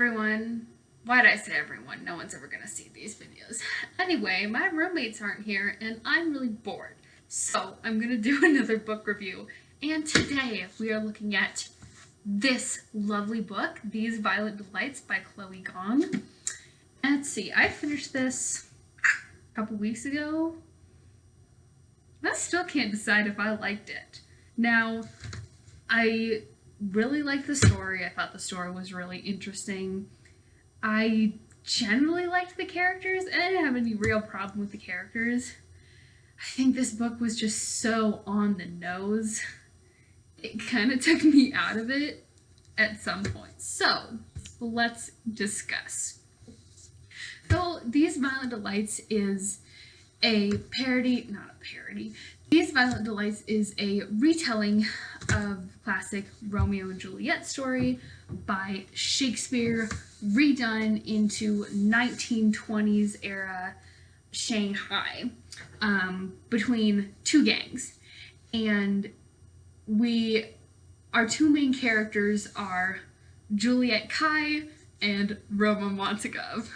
everyone. Why did I say everyone? No one's ever gonna see these videos. Anyway, my roommates aren't here and I'm really bored. So I'm gonna do another book review. And today we are looking at this lovely book, These Violent Delights by Chloe Gong. And let's see, I finished this a couple weeks ago. I still can't decide if I liked it. Now, I really liked the story. I thought the story was really interesting. I generally liked the characters, and I didn't have any real problem with the characters. I think this book was just so on the nose. It kind of took me out of it at some point. So, let's discuss. So, These Violent Delights is a parody, not a parody. These Violent Delights is a retelling of the classic Romeo and Juliet story by Shakespeare, redone into 1920s era Shanghai, between two gangs. And our two main characters are Juliet Kai and Roma Montagov.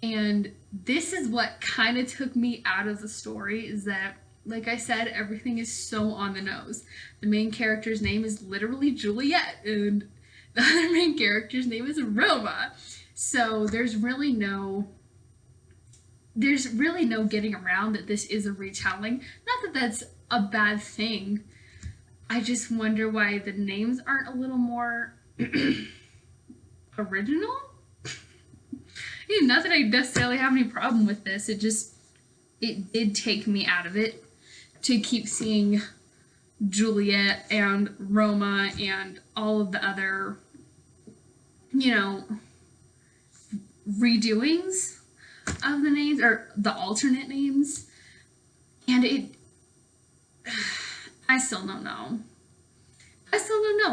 And this is what kind of took me out of the story, is that, like I said, everything is so on the nose. The main character's name is literally Juliet, and the other main character's name is Roma. So there's really no getting around that this is a retelling. Not that that's a bad thing. I just wonder why the names aren't a little more original. Not that I necessarily have any problem with this, it did take me out of it to keep seeing Juliet and Roma and all of the other, redoings of the names, or the alternate names. And I still don't know.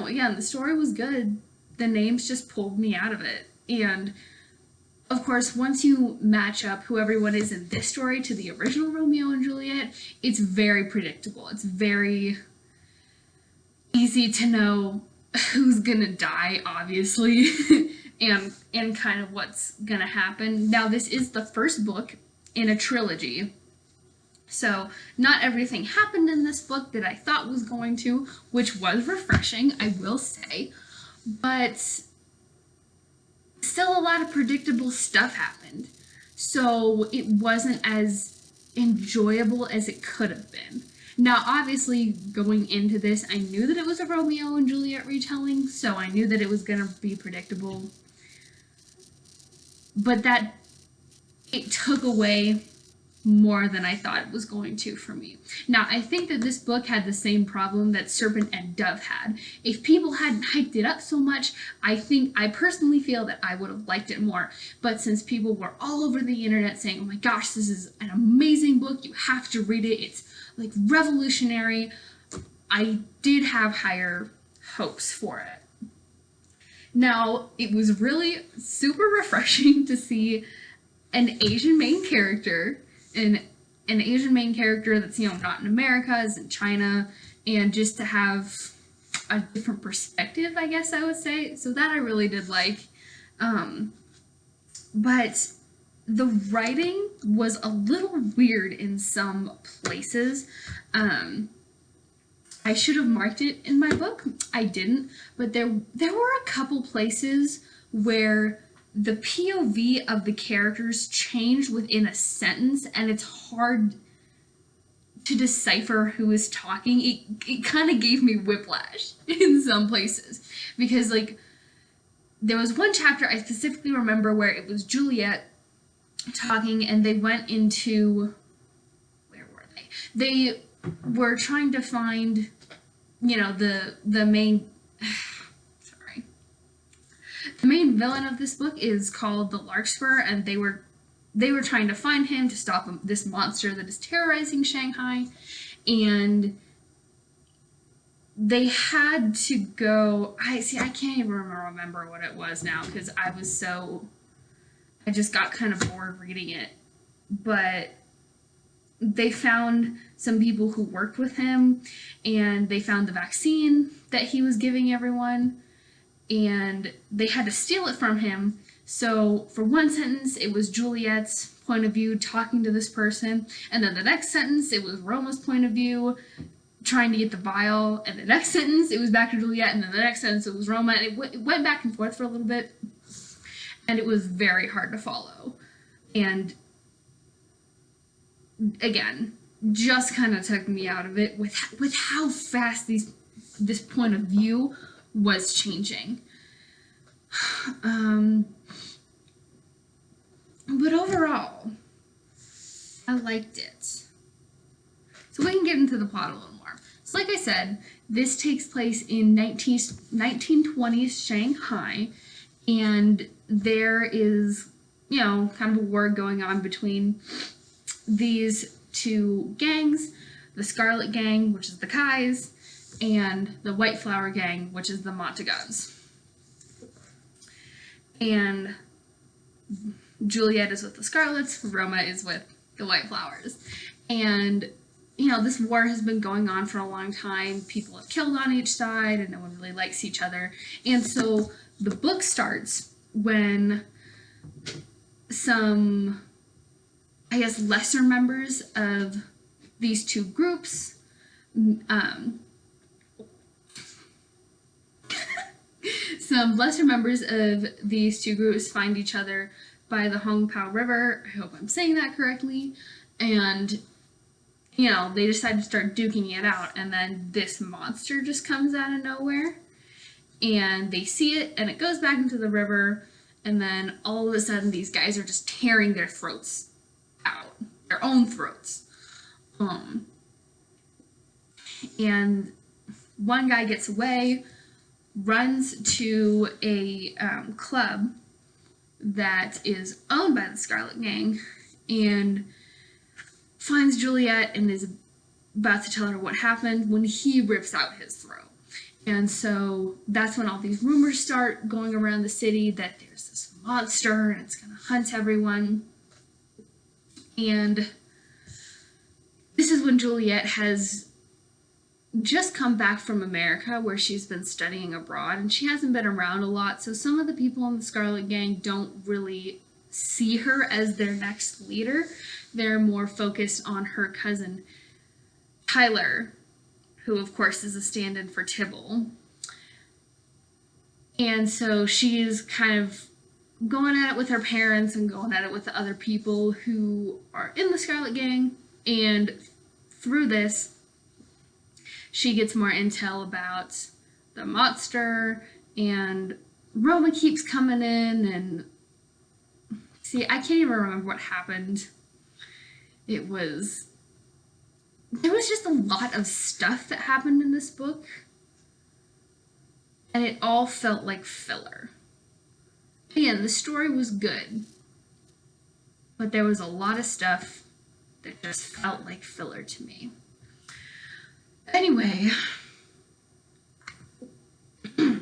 Again, the story was good. The names just pulled me out of it. And of course, once you match up who everyone is in this story to the original Romeo and Juliet, it's very predictable. It's very easy to know who's gonna die, obviously, and kind of what's gonna happen. Now, this is the first book in a trilogy, so not everything happened in this book that I thought was going to, which was refreshing, I will say, but still a lot of predictable stuff happened, so it wasn't as enjoyable as it could have been. Now, obviously, going into this, I knew that it was a Romeo and Juliet retelling, so I knew that it was going to be predictable, but that it took away more than I thought it was going to for me. Now, I think that this book had the same problem that Serpent and Dove had. If people hadn't hyped it up so much, I personally feel that I would have liked it more. But since people were all over the internet saying, oh my gosh, this is an amazing book, you have to read it, it's like revolutionary, I did have higher hopes for it. Now, it was really super refreshing to see an Asian main character, an Asian main character that's, not in America, is in China, and just to have a different perspective, I guess I would say. So that I really did like. But the writing was a little weird in some places. I should have marked it in my book. I didn't, but there were a couple places where the POV of the characters changed within a sentence, and it's hard to decipher who is talking. It kind of gave me whiplash in some places, because there was one chapter I specifically remember where it was Juliet talking, and they went into, where were they? They were trying to find, the main, the main villain of this book is called the Larkspur, and they were trying to find him to stop this monster that is terrorizing Shanghai, and they had to go. I can't even remember what it was now, because I just got kind of bored reading it. But they found some people who worked with him, and they found the vaccine that he was giving everyone. and they had to steal it from him. So for one sentence, it was Juliet's point of view talking to this person, and then the next sentence, it was Roma's point of view trying to get the vial, and the next sentence, it was back to Juliet, and then the next sentence, it was Roma, and it went back and forth for a little bit, and it was very hard to follow. And again, just kind of took me out of it with how fast this point of view was changing. But overall, I liked it. So we can get into the plot a little more. So like I said, this takes place in 1920s Shanghai, and there is, kind of a war going on between these two gangs, the Scarlet Gang, which is the Kais, and the White Flower Gang, which is the Montagues. And Juliet is with the Scarlets, Roma is with the White Flowers. And, this war has been going on for a long time. People have killed on each side, and no one really likes each other. And so the book starts when some, lesser members of these two groups, some lesser members of these two groups find each other by the Hongpao River. I hope I'm saying that correctly. And, they decide to start duking it out. And then this monster just comes out of nowhere. And they see it, and it goes back into the river. And then all of a sudden, these guys are just tearing their throats out. Their own throats. And one guy gets away, runs to a club that is owned by the Scarlet Gang, and finds Juliet and is about to tell her what happened when he rips out his throat. And so that's when all these rumors start going around the city that there's this monster and it's going to hunt everyone. And this is when Juliet has just come back from America, where she's been studying abroad, and she hasn't been around a lot, so some of the people in the Scarlet Gang don't really see her as their next leader. They're more focused on her cousin Tyler, who of course is a stand-in for Tybalt. And so she's kind of going at it with her parents and going at it with the other people who are in the Scarlet Gang, and through this she gets more intel about the monster, and Roma keeps coming in, and see, I can't even remember what happened. There was just a lot of stuff that happened in this book, and it all felt like filler. Again, the story was good, but there was a lot of stuff that just felt like filler to me. Anyway, water.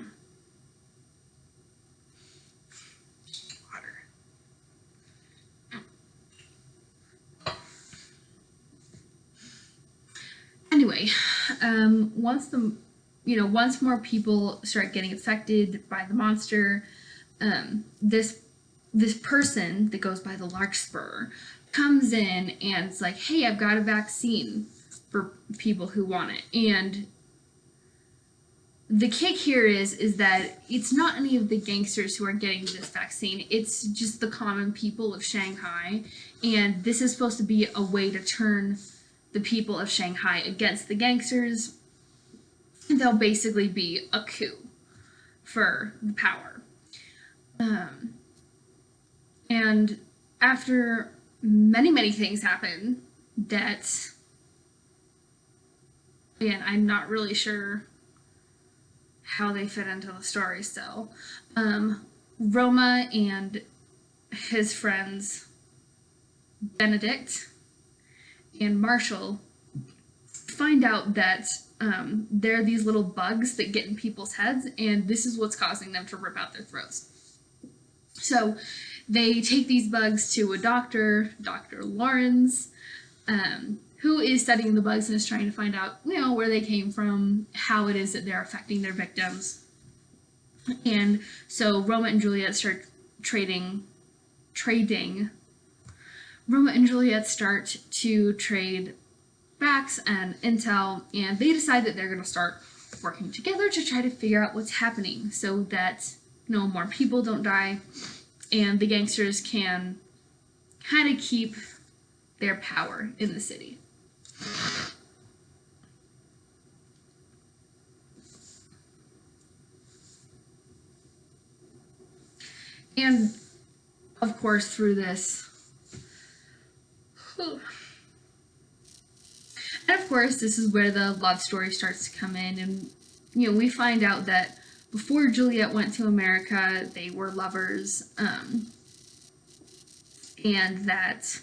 Anyway, once more people start getting affected by the monster, this person that goes by the Larkspur comes in and it's like, hey, I've got a vaccine for people who want it. And the kick here is that it's not any of the gangsters who are getting this vaccine, it's just the common people of Shanghai, and this is supposed to be a way to turn the people of Shanghai against the gangsters. They'll basically be a coup for the power. And after many things happen that, again, I'm not really sure how they fit into the story still. Roma and his friends Benedict and Marshall find out that there are these little bugs that get in people's heads, and this is what's causing them to rip out their throats. So they take these bugs to a doctor, Dr. Lawrence, who is studying the bugs and is trying to find out, where they came from, how it is that they're affecting their victims. And so Roma and Juliet start trading. Roma and Juliet start to trade facts and intel, and they decide that they're going to start working together to try to figure out what's happening so that more people don't die and the gangsters can kind of keep their power in the city. And of course, through this, and of course, this is where the love story starts to come in, and we find out that before Juliet went to America, they were lovers, and that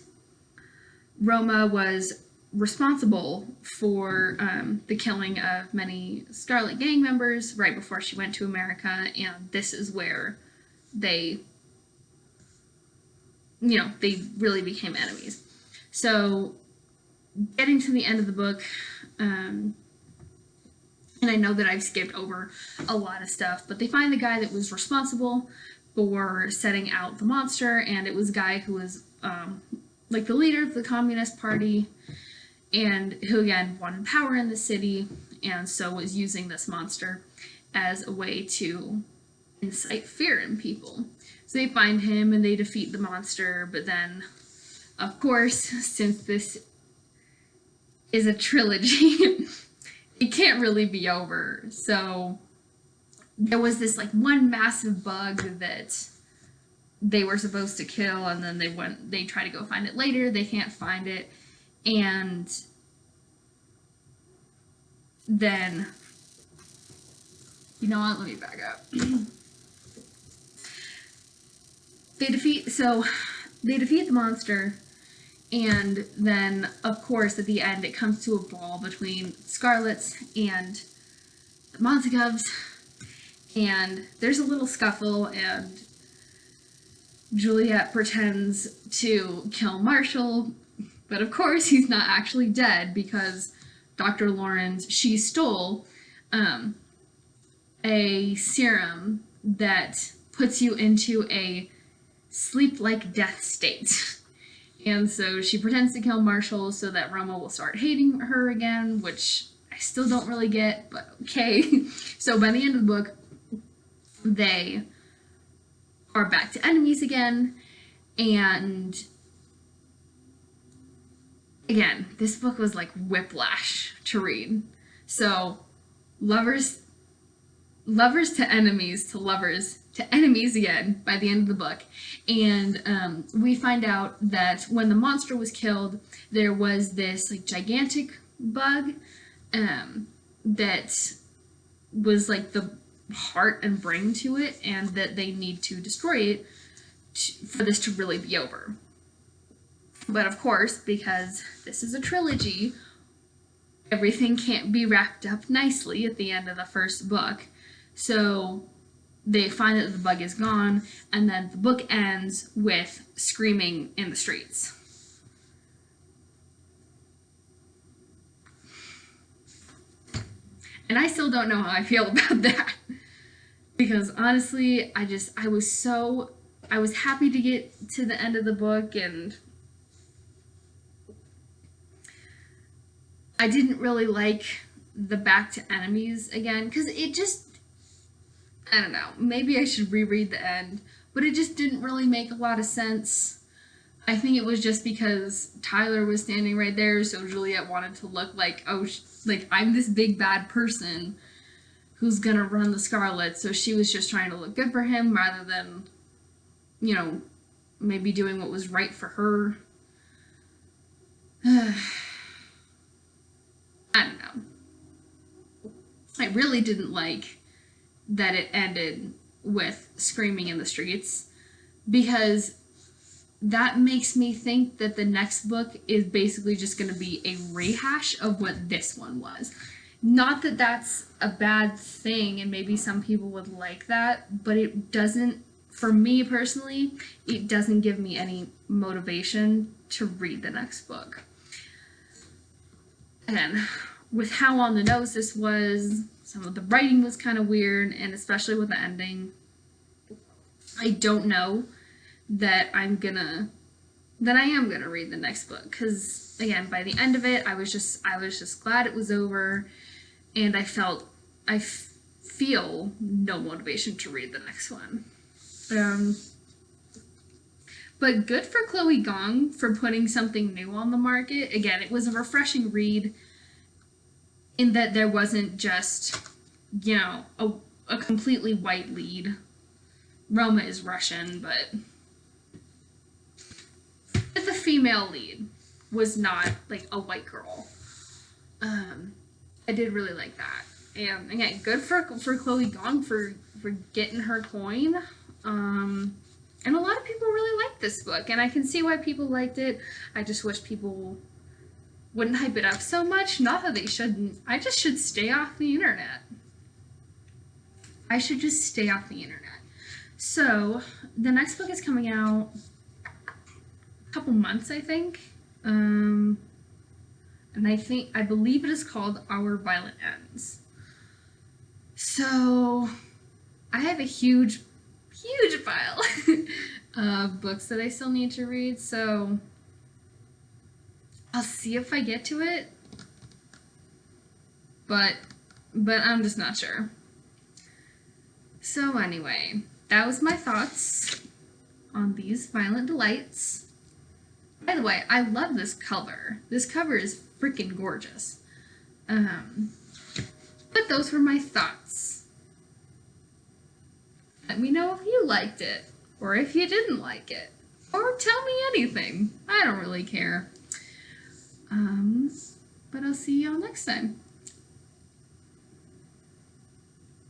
Roma was responsible for the killing of many Scarlet Gang members right before she went to America, and this is where they really became enemies. So, getting to the end of the book, and I know that I've skipped over a lot of stuff, but they find the guy that was responsible for setting out the monster, and it was a guy who was like the leader of the Communist Party, and who again wanted power in the city, and so was using this monster as a way to incite fear in people. So they find him and they defeat the monster, but then, of course, since this is a trilogy, it can't really be over. So there was this like one massive bug that they were supposed to kill, and then they try to go find it later, they can't find it, and then, you know what, let me back up. They defeat the monster, and then, of course, at the end, it comes to a brawl between Scarlets and the Montagues, and there's a little scuffle, and Juliet pretends to kill Marshall, but of course he's not actually dead because Dr. Lawrence, she stole a serum that puts you into a sleep-like death state. And so she pretends to kill Marshall so that Roma will start hating her again, which I still don't really get, but okay. So by the end of the book, they are back to enemies again, and again, this book was like whiplash to read. So lovers to enemies to lovers to enemies again by the end of the book. And we find out that when the monster was killed, there was this like gigantic bug that was like the heart and brain to it, and that they need to destroy it for this to really be over. But of course, because this is a trilogy, everything can't be wrapped up nicely at the end of the first book. So they find that the bug is gone, and then the book ends with screaming in the streets. And I still don't know how I feel about that. Because honestly, I was happy to get to the end of the book, and I didn't really like the back to enemies again, because it just, I don't know, maybe I should reread the end, but it just didn't really make a lot of sense. I think it was just because Tyler was standing right there, so Juliet wanted to look like, oh, like, I'm this big bad person who's gonna run the Scarlet, so she was just trying to look good for him rather than, maybe doing what was right for her. I don't know. I really didn't like that it ended with screaming in the streets, because that makes me think that the next book is basically just going to be a rehash of what this one was. Not that that's a bad thing, and maybe some people would like that, but it doesn't, for me personally, it doesn't give me any motivation to read the next book. And with how on the nose this was. Some of the writing was kind of weird, and especially with the ending. I don't know that I am gonna read the next book, because again, by the end of it, I was just glad it was over, and I feel no motivation to read the next one. But good for Chloe Gong for putting something new on the market. Again, it was a refreshing read in that there wasn't just, you know, a completely white lead. Roma is Russian, but the female lead was not like a white girl. I did really like that. And again, good for Chloe Gong for getting her coin. And a lot of people really liked this book, and I can see why people liked it. I just wish people wouldn't hype it up so much. Not that they shouldn't. I just should stay off the internet. I should just stay off the internet. So, the next book is coming out a couple months, I think. And I believe it is called Our Violent Ends. So, I have a huge pile of books that I still need to read, so I'll see if I get to it, but I'm just not sure. So anyway, that was my thoughts on these Violent Delights. By the way, I love this cover. This cover is freaking gorgeous. But those were my thoughts. Let me know if you liked it, or if you didn't like it, or tell me anything. I don't really care. But I'll see y'all next time.